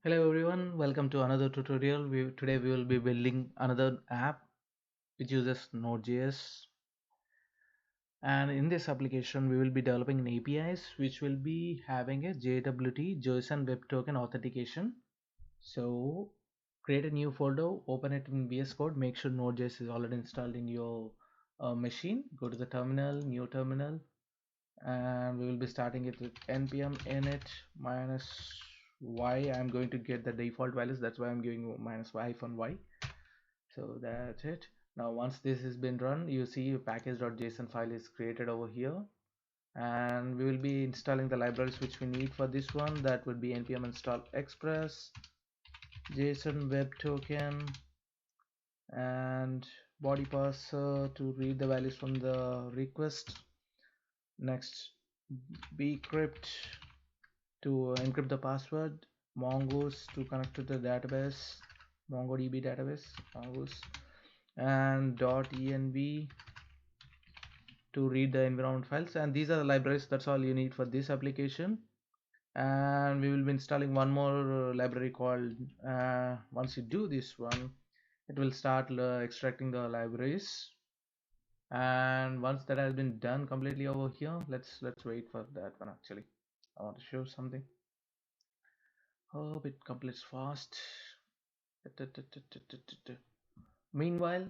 Hello everyone, welcome to another tutorial. Today we will be building another app which uses Node.js, and in this application we will be developing an APIs which will be having a JWT JSON Web Token authentication. So create a new folder, open it in VS Code, make sure Node.js is already installed in your machine. Go to the terminal, new terminal, and we will be starting it with npm init -y. I'm going to get the default values, that's why I'm giving -y. So that's it. Now once this has been run, you see a package.json file is created over here, and we will be installing the libraries which we need for this one. That would be npm install express, JSON web token, and body-parser to read the values from the request. Next, bcrypt to encrypt the password, Mongoose to connect to the database, MongoDB database, Mongoose, and .env to read the environment files. And these are the libraries. That's all you need for this application. And we will be installing one more library called once you do this one, it will start extracting the libraries. And once that has been done completely over here, let's wait for that one. Actually, I want to show something. Hope it completes fast. Meanwhile,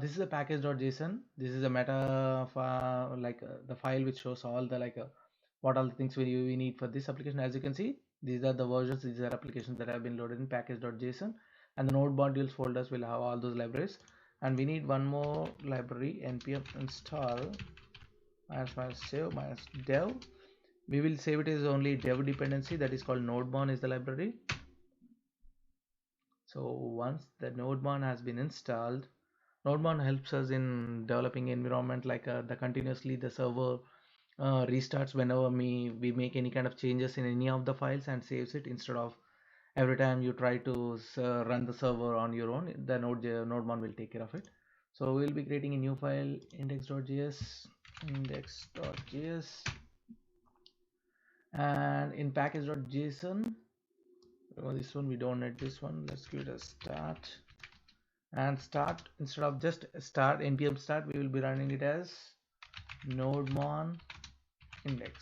this is a package.json. This is a meta the file which shows all the what all the things we need for this application. As you can see, these are the versions, these are applications that have been loaded in package.json, and the node modules folders will have all those libraries. And we need one more library, npm install -save -dev. We will save it as only dev dependency, that is called nodebon is the library. So once the nodebon has been installed, nodebon helps us in developing environment the continuously the server restarts whenever we make any kind of changes in any of the files and saves it, instead of every time you try to run the server on your own. The nodebon will take care of it. So we'll be creating a new file, index.js, and in package.json, this one we don't need this one. Let's give it a start, and start, instead of just start npm start, we will be running it as nodebon index.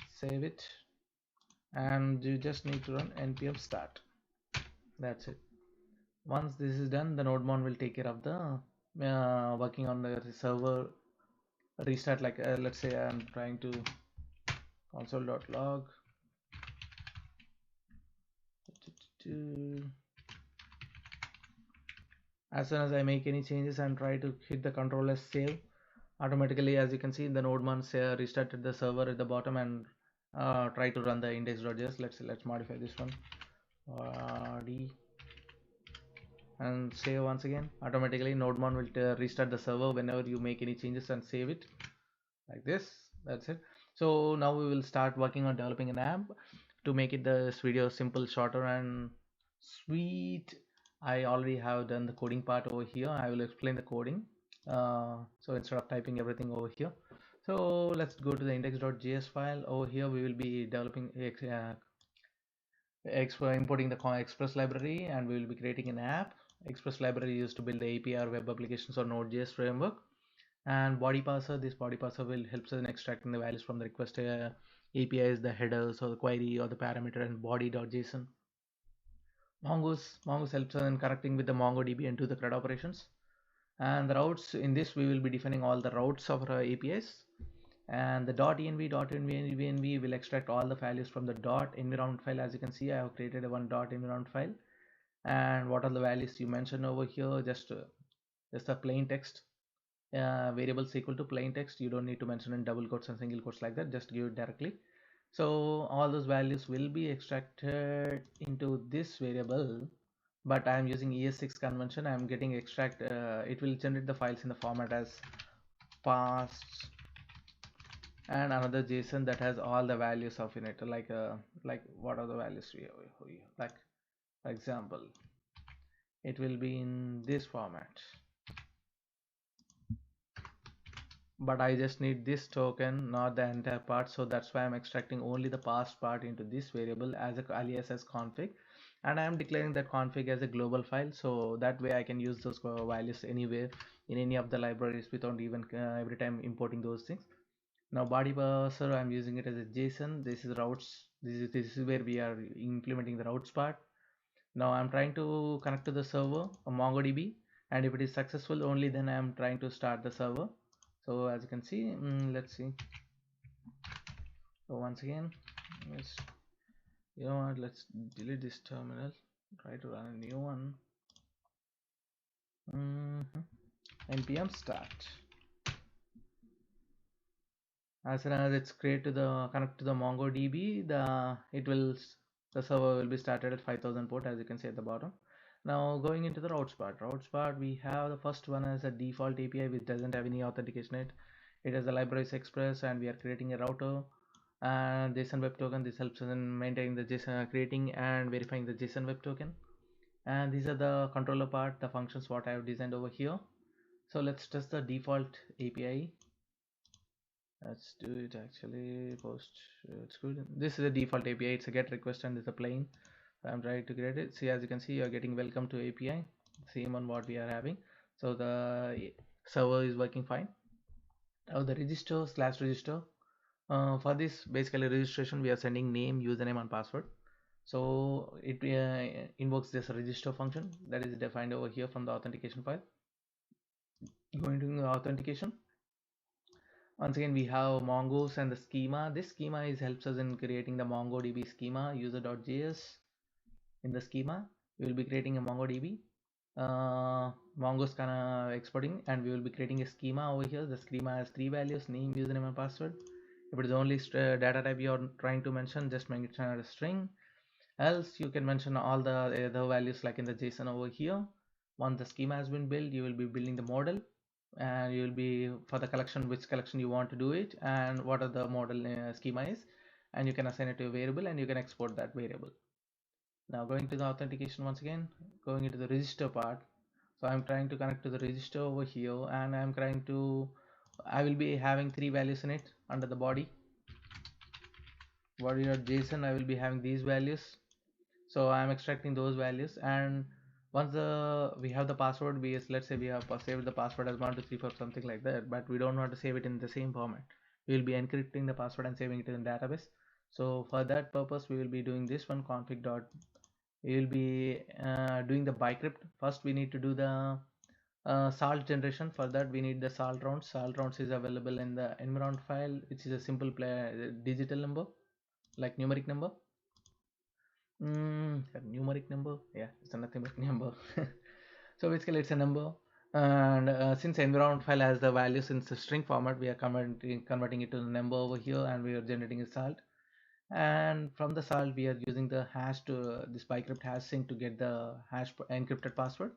Save it, and you just need to run npm start. That's it. Once this is done, the nodebon will take care of the working on the server restart. Let's say I'm trying to console.log. As soon as I make any changes and try to hit the control as save, automatically, as you can see, the nodebon restarted the server at the bottom and try to run the index.js. Let's modify this one, body, and save once again. Automatically nodebon will restart the server whenever you make any changes and save it like this. That's it. So now we will start working on developing an app. To make it this video simple, shorter and sweet, I already have done the coding part over here. I will explain the coding. So instead of typing everything over here, so let's go to the index.js file. Over here we will be developing importing the express library, and we will be creating an app. Express library used to build the API or web applications or Node.js framework. And body parser, this body parser will help us in extracting the values from the request APIs, the headers or the query or the parameter, and body.json. Mongoose helps us in connecting with the MongoDB and do the CRUD operations. And the routes, in this we will be defining all the routes of our APIs. And the .env will extract all the values from the .environment file. As you can see, I have created a one .environment file. And what are the values you mentioned over here? Just a plain text. Variables equal to plain text. You don't need to mention in double quotes and single quotes like that. Just give it directly. So all those values will be extracted into this variable, but I am using ES6 convention. I am getting extract. It will generate the files in the format as past and another JSON that has all the values of in it. Like what are the values we have? Like for example, it will be in this format. but I just need this token, not the entire part. So that's why I'm extracting only the parsed part into this variable as a alias as config, and I am declaring that config as a global file, so that way I can use those values anywhere in any of the libraries without even every time importing those things. Now body parser, I'm using it as a JSON. This is routes. This is where we are implementing the routes part. Now I'm trying to connect to the server, a MongoDB, and if it is successful, only then I'm trying to start the server. So as you can see, let's see. So once again, let's, you know what, let's delete this terminal, try to run a new one. npm start. As soon as it's create to the connect to the MongoDB, the server will be started at 5000 port, as you can see at the bottom. Now going into the routes part, we have the first one as a default API which doesn't have any authentication in it. It has a libraries express, and we are creating a router and JSON web token. This helps us in maintaining the JSON, creating and verifying the JSON web token. And these are the controller part, the functions what I have designed over here. So let's test the default API. Let's do it actually post. It's good. This is a default API. It's a get request and it's a plain. I'm trying to create it. See, as you can see, you're getting welcome to API, same on what we are having. So the server is working fine. Now the register slash register, for this basically registration, we are sending name, username and password. So it invokes this register function that is defined over here from the authentication file. Going to the authentication, once again we have Mongoose and the schema. This schema helps us in creating the MongoDB schema user.js. In the schema we will be creating a MongoDB Mongoose kind of exporting, and we will be creating a schema over here. The schema has three values: name, username and password. If it is only data type you are trying to mention, just mention a string. Else you can mention all the other values like in the JSON over here. Once the schema has been built, you will be building the model, and you will be for the collection, which collection you want to do it and what are the model schema is, and you can assign it to a variable and you can export that variable. Now going to the authentication, once again going into the register part. So I'm trying to connect to the register over here, and I will be having three values in it. Under the body.json I will be having these values, so I'm extracting those values. And once we have the password, let's say we have saved the password as 1234 something like that, but we don't want to save it in the same format. We will be encrypting the password and saving it in the database. So for that purpose we will be doing this one config dot. We will be doing the bicrypt. First we need to do the salt generation. For that we need the salt rounds. Salt rounds is available in the environment file, which is a simple digital number, like numeric number. Numeric number, yeah, it's nothing but number. So basically it's a number, and since environment file has the values in the string format, we are converting it to the number over here, and we are generating a salt. And from the salt we are using the hash to this bicrypt hashing to get the hash encrypted password.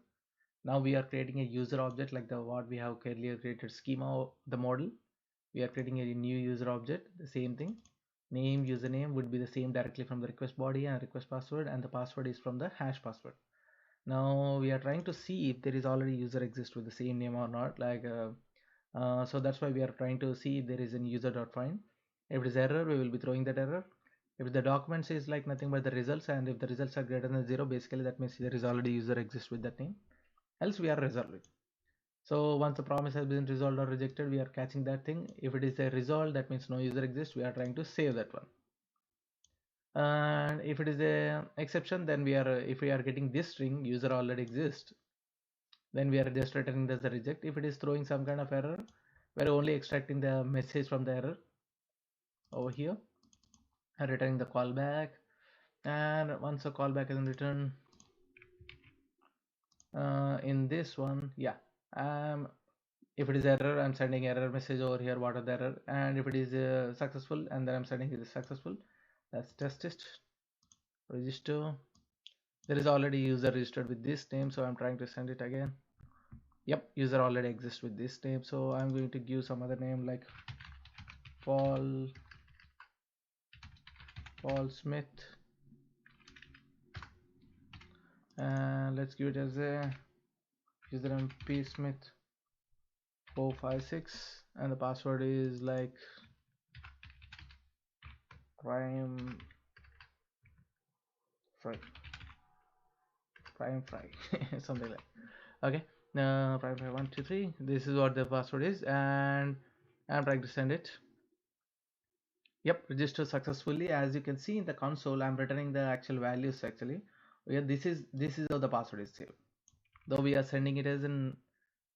Now we are creating a user object like the what we have earlier created schema, the model. We are creating a new user object, the same thing. Name, username would be the same directly from the request body, and request password, and the password is from the hash password. Now we are trying to see if there is already user exists with the same name or not, like so that's why we are trying to see if there is an user.find. If it is error, we will be throwing that error. If the document says like nothing but the results, and if the results are greater than 0, basically that means there is already user exists with that name, else we are resolving. So once the promise has been resolved or rejected, we are catching that thing. If it is a resolved, that means no user exists. We are trying to save that one. And if it is a exception, then if we are getting this string user already exists, then we are just returning as the reject. If it is throwing some kind of error, we are only extracting the message from the error over here and returning the callback. And once a callback is in return, in this one, yeah, if it is error, I'm sending error message over here, what are the error, and if it is successful, and then I'm sending it is successful. Let's test it. Register. There is already user registered with this name, so I'm trying to send it again. Yep, user already exists with this name, so I'm going to give some other name like Paul Smith, and let's give it as a username P Smith 456. and the password is like prime fry, something like. Okay, prime fry 123. This is what the password is, and I'm trying to send it. Yep, register successfully. As you can see in the console, I'm returning the actual values actually. Yeah, this is how the password is saved. Though we are sending it as in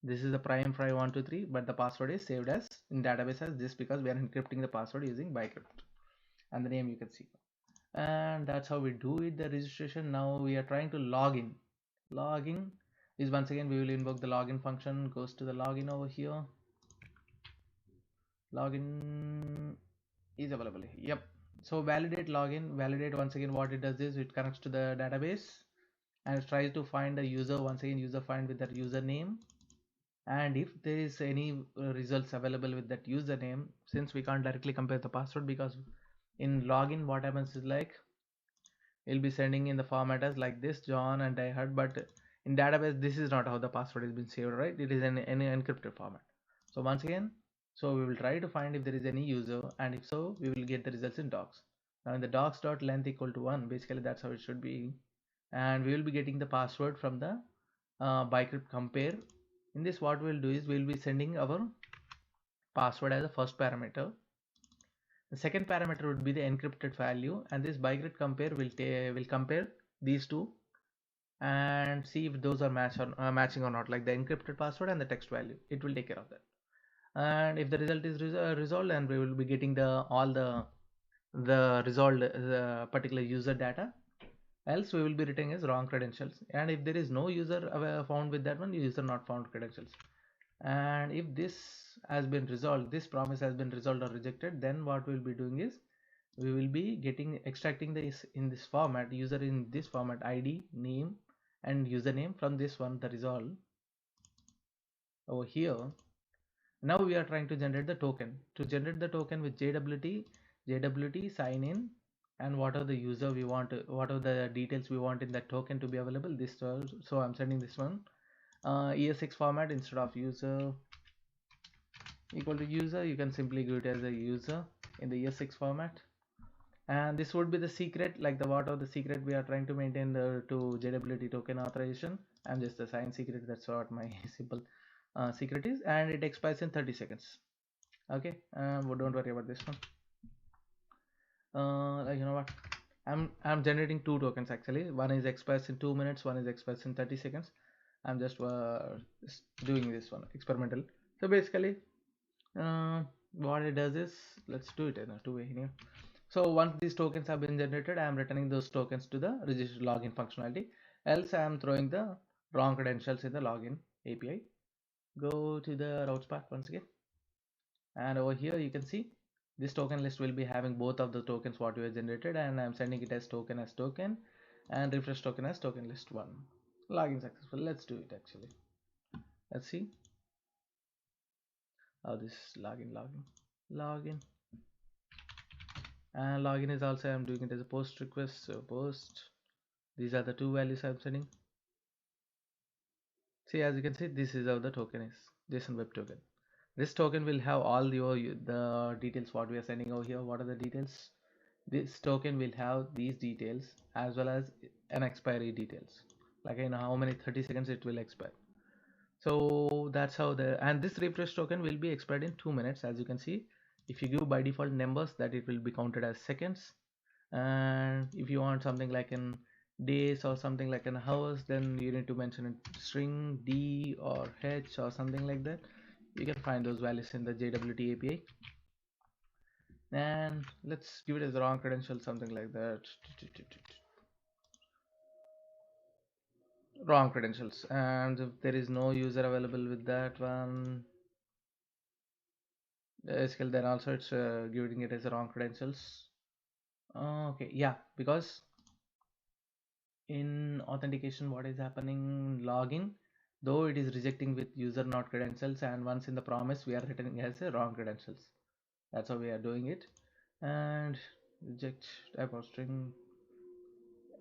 this is the prime fry 123, but the password is saved as in database as this because we are encrypting the password using bicrypt, and the name you can see. And that's how we do it. The registration. Now we are trying to log in. Login is once again we will invoke the login function. Goes to the login over here. Login is available here. Yep. So validate login. Validate once again what it does is it connects to the database and it tries to find the user. Once again user find with that username, and if there is any results available with that username, since we can't directly compare the password because in login what happens is like we'll be sending in the format as like this John and I heard, but in database this is not how the password has been saved, right? It is in any encrypted format. So once again, so we will try to find if there is any user, and if so we will get the results in docs. Now in the docs.length equal to 1, basically that's how it should be, and we will be getting the password from the bicrypt compare. In this what we'll do is we'll be sending our password as a first parameter. The second parameter would be the encrypted value, and this bicrypt compare will compare these two and see if those are matching or not, like the encrypted password and the text value. It will take care of that. And if the result is resolved, and we will be getting the all the resolved particular user data. Else we will be returning as wrong credentials. And if there is no user found with that one, user not found credentials. And if this has been resolved, this promise has been resolved or rejected, then what we'll be doing is we will be extracting this in this format, user in this format, id, name and username from this one, the resolve over here. Now we are trying to generate the token. To generate the token with JWT sign in, and what are the user we want, what are the details we want in that token to be available. This so I'm sending this one ES6 format instead of user equal to user. You can simply give it as a user in the ES6 format, and this would be the secret, like the what are the secret we are trying to maintain to JWT token authorization. I'm just assign secret, that's what my simple secret is, and it expires in 30 seconds. Okay, don't worry about this one. Like, you know what, I'm generating two tokens actually. One is expires in 2 minutes, one is expires in 30 seconds. I'm just doing this one experimental. So basically what it does is, let's do it in a two-way here. So once these tokens have been generated, I am returning those tokens to the register login functionality. Else I am throwing the wrong credentials in the login API. Go to the routes part once again, and over here you can see this token list will be having both of the tokens what we have generated, and I'm sending it as token and refresh token as token list 1. Login successful. Let's do it actually. Let's see how this login, and login is also I'm doing it as a post request. So post, these are the two values I'm sending. See, as you can see, this is how the token is, JSON web token. This token will have all the details what we are sending over here. What are the details? This token will have these details as well as an expiry details, like in how many 30 seconds it will expire. So that's how and this refresh token will be expired in 2 minutes. As you can see, if you give by default numbers, that it will be counted as seconds, and if you want something like in days or something like in hours, then you need to mention it string d or h or something like that. You can find those values in the JWT API. And let's give it as wrong credential, something like that. Wrong credentials, and if there is no user available with that one, skill, then also it's giving it as wrong credentials. Okay, yeah, because in authentication what is happening, login, though it is rejecting with user not credentials, and once in the promise we are returning as a wrong credentials. That's how we are doing it. And reject type of string,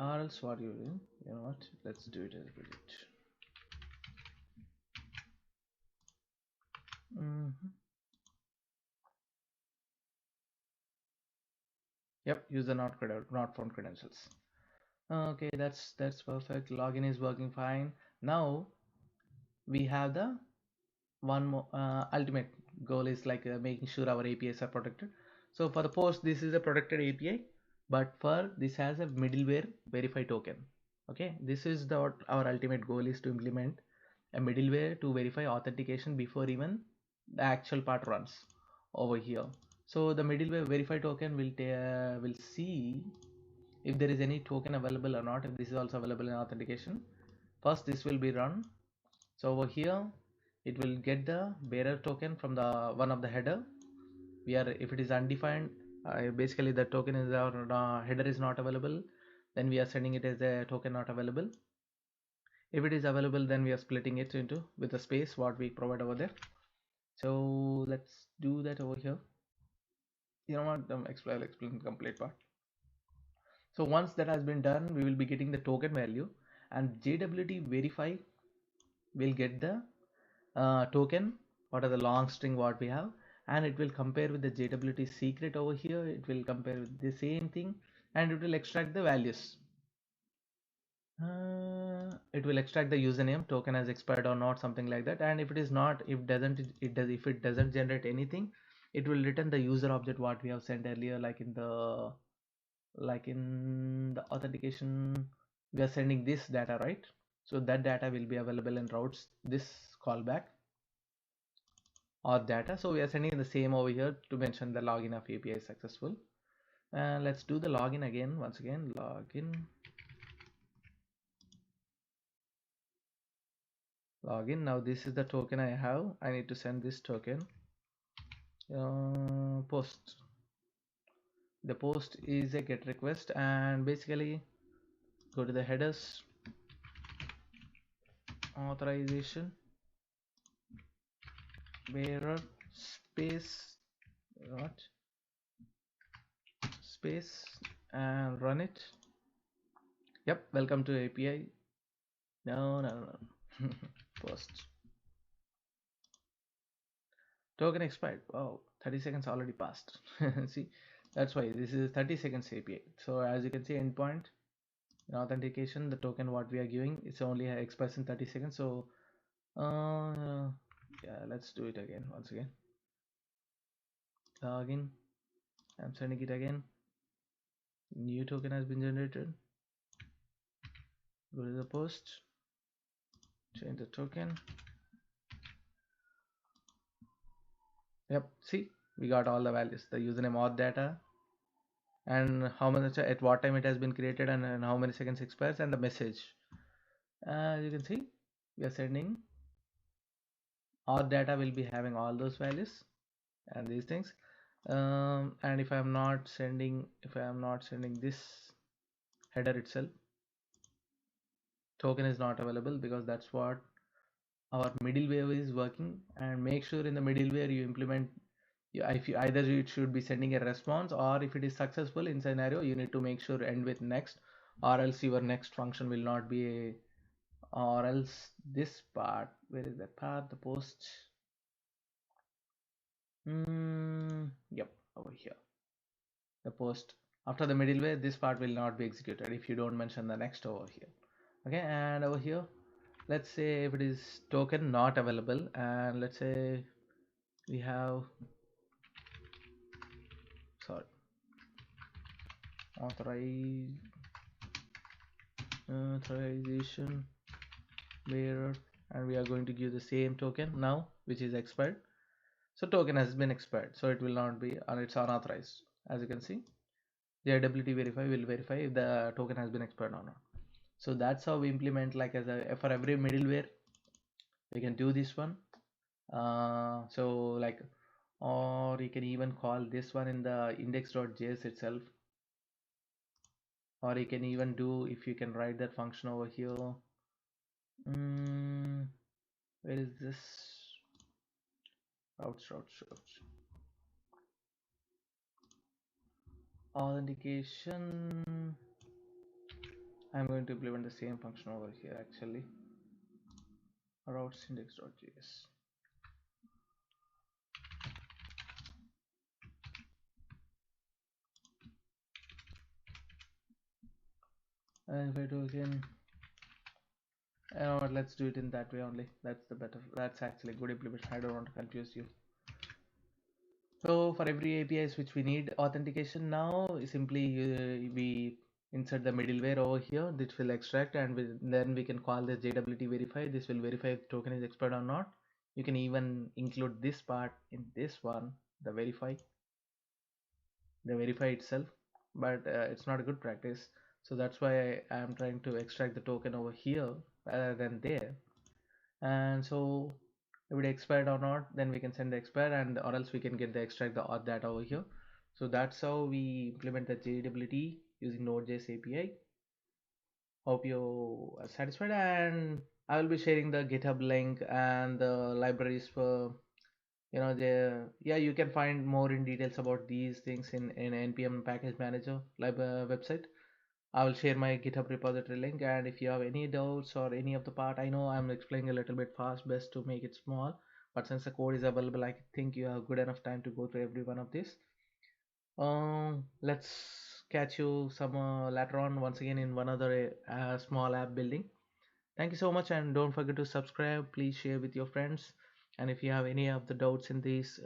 or else what you do, you know what, let's do it as reject. Yep, use the not found credentials. Okay, that's perfect. Login is working fine. Now we have the one more ultimate goal is like making sure our APIs are protected. So for the post, this is a protected API, but for this has a middleware verify token. Okay, this is the our ultimate goal is to implement a middleware to verify authentication before even the actual part runs over here. So the middleware verify token will see if there is any token available or not, if this is also available in authentication. First this will be run. So over here it will get the bearer token from the one of the header. We are, if it is undefined, basically the token is our header is not available, then we are sending it as a token not available. If it is available, then we are splitting it into with the space what we provide over there. So let's do that over here. You know what, I'll explain the complete part. So once that has been done, we will be getting the token value, and JWT verify will get the token, what are the long string what we have, and it will compare with the JWT secret over here. It will compare with the same thing, and it will extract the values. It will extract the username, token has expired or not, something like that. And if it is not, if it doesn't generate anything, it will return the user object what we have sent earlier, like in the authentication we are sending this data, right? So that data will be available in routes this callback or data. So we are sending the same over here to mention the login of API is successful. And let's do the login again. Once again, login. Now this is the token I have. I need to send this token. Post. The post is a get request, and basically go to the headers, authorization, bearer, space, what, space, and run it. Yep, welcome to API. No. Post. Token expired. Wow, 30 seconds already passed. See, that's why this is 30 seconds API. So as you can see, endpoint in authentication, the token what we are giving, it's only expires in 30 seconds. So yeah, let's do it again. Once again, login. I'm sending it again. New token has been generated. Go to the post, change the token. Yep, see, we got all the values, the username, auth data, and how much at what time it has been created, and how many seconds expires, and the message. As you can see, we are sending auth data will be having all those values and these things. And if I am not sending this header itself, token is not available, because that's what our middleware is working. And make sure in the middleware you implement, if you either it should be sending a response, or if it is successful in scenario, you need to make sure end with next, or else your next function will not be a, or else this part, where is that part, the post, yep, over here, the post after the middleware, this part will not be executed if you don't mention the next over here. Okay, and over here, let's say if it is token not available, and let's say we have, sorry, authorization bearer, and we are going to give the same token now, which is expired. So token has been expired, so it will not be, and it's unauthorized. As you can see, the JWT verify will verify if the token has been expired or not. So that's how we implement, like, as a, for every middleware we can do this one. So like, or you can even call this one in the index.js itself, or you can even do, if you can write that function over here. Where is this? Routes. Authentication. I'm going to implement the same function over here actually. Routes index.js. And if I do again, you know what, let's do it in that way only. That's the better. That's actually good implementation. I don't want to confuse you. So for every APIs which we need authentication now, simply we insert the middleware over here. This will extract, and then we can call this JWT verify. This will verify if the token is expired or not. You can even include this part in this one, the verify itself, but it's not a good practice. So that's why I am trying to extract the token over here rather than there. And so if it expired or not, then we can send the expired, and or else we can get the extract the or that over here. So that's how we implement the JWT using Node.js API. Hope you are satisfied, and I will be sharing the GitHub link and the libraries for, you know, the, yeah, you can find more in details about these things in npm package manager website. I will share my GitHub repository link, and if you have any doubts or any of the part, I know I'm explaining a little bit fast, best to make it small, but since the code is available, I think you have good enough time to go through every one of this. Let's catch you some later on once again in one other small app building. Thank you so much, and don't forget to subscribe. Please share with your friends, and if you have any of the doubts in this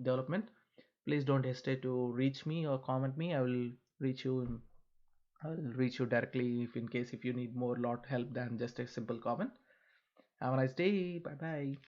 development, please don't hesitate to reach me or comment me. I'll reach you directly if in case if you need more lot help than just a simple comment. Have a nice day. Bye bye.